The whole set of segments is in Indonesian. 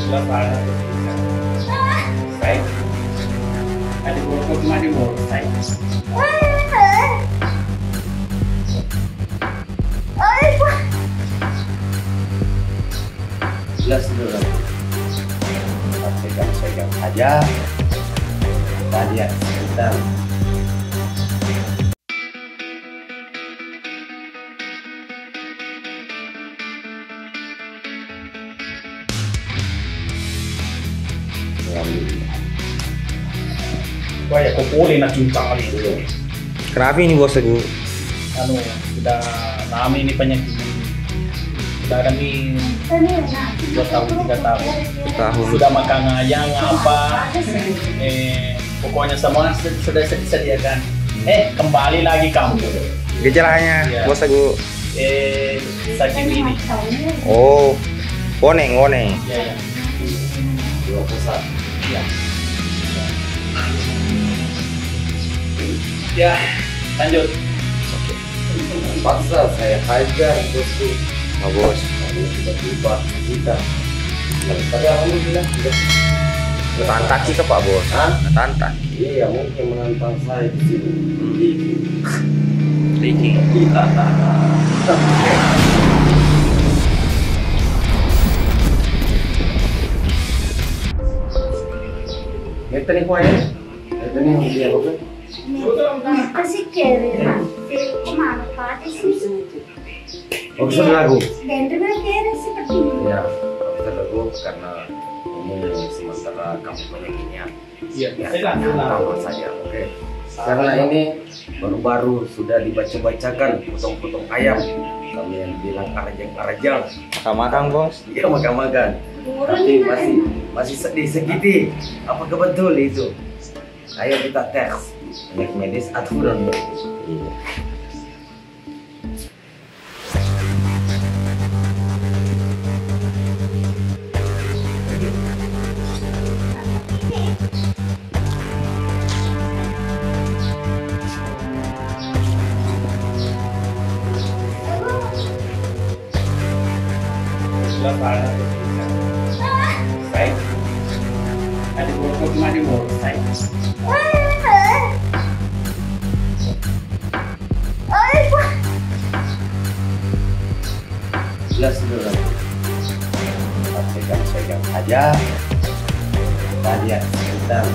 Sudah parah. Saya. Ada berapa cuma di bawah saya. Jelas dulu. Pegang saja. Kita lihat sebentar. Wah ya kumpulin nak cucang kali dulu. Kenapa ini bos aku? Anu sudah lama ini penyakit. Sudah ada nih 2 tahun 3 tahun. Sudah makan ayam apa? Pokoknya semua sudah disediakan. Kembali lagi kamu. Gejalanya Ya. bos aku. Sakit ini. Oh, koneng. Ya. 21. Ya. Ya, lanjut. Paksa saya hajar bosku. Oh bos. Lalu tiba-tiba kita. Tapi alhamdulillah sudah. Ngetantak sih ke Pak bos. Hah? Ngetantak. Iya mungkin menantang saya di sini. Leaking. Ito nih kuya. Ito nih hindi ako ba? Kasi kere kumano pa sih. Oh bisa lagu. Dentro na kere seperti ini. Ya, bisa lagu karena ini sementara kamu penyakitnya. Iya, Ya, saya kan tambah saja, oke. Karena ini baru-baru sudah dibaca-bacakan potong-potong ayam. Kami yang bilang arajang-arajang. Makan bos. Iya makan-makan. Tapi masih sedikit. Apakah betul itu? Ayo kita tes. Penyakit medis atau non medis. Iya. sudah parah. Saya. Ada berapa cuma di bawah saya. Jelas dulu. Pegang saja. Kita lihat sebentar.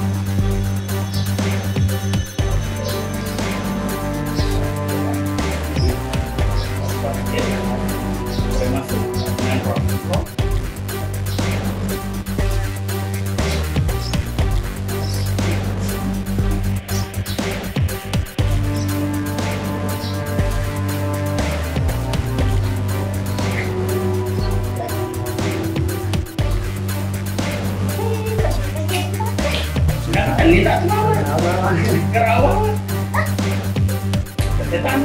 Boleh masuk. Lihat kerawang kesetan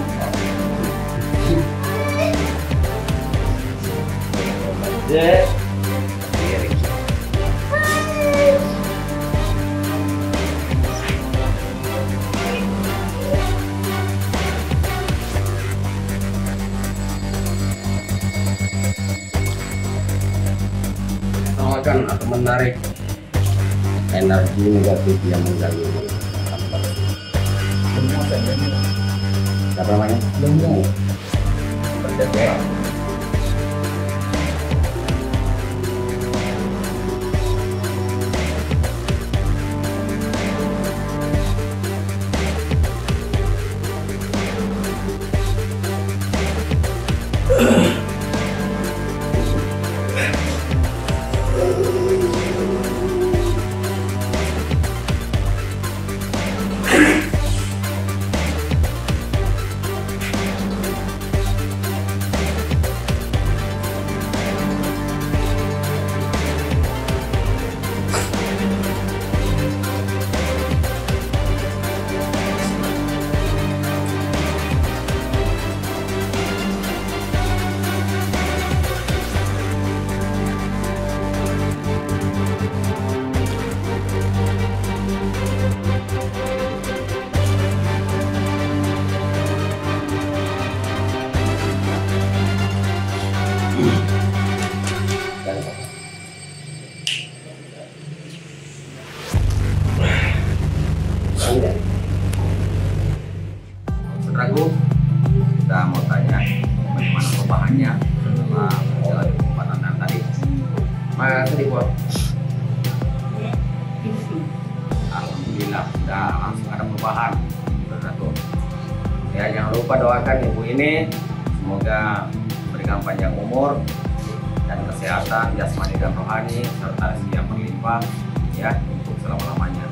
Akan atau menarik energi negatif yang mengganggu apa namanya? Lemu. Berdebar. putraku, kita mau tanya bagaimana perubahannya setelah menjalani pengobatan tadi. Makasih buat. Alhamdulillah sudah langsung ada perubahan, saudaraku. Ya, jangan lupa doakan ibu ini semoga berikan panjang umur dan kesehatan jasmani dan rohani serta rezeki yang berlimpah ya untuk selama-lamanya.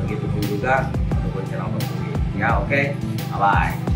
Begitupun juga untuk channel Bos Budi. Ya, oke. Bye.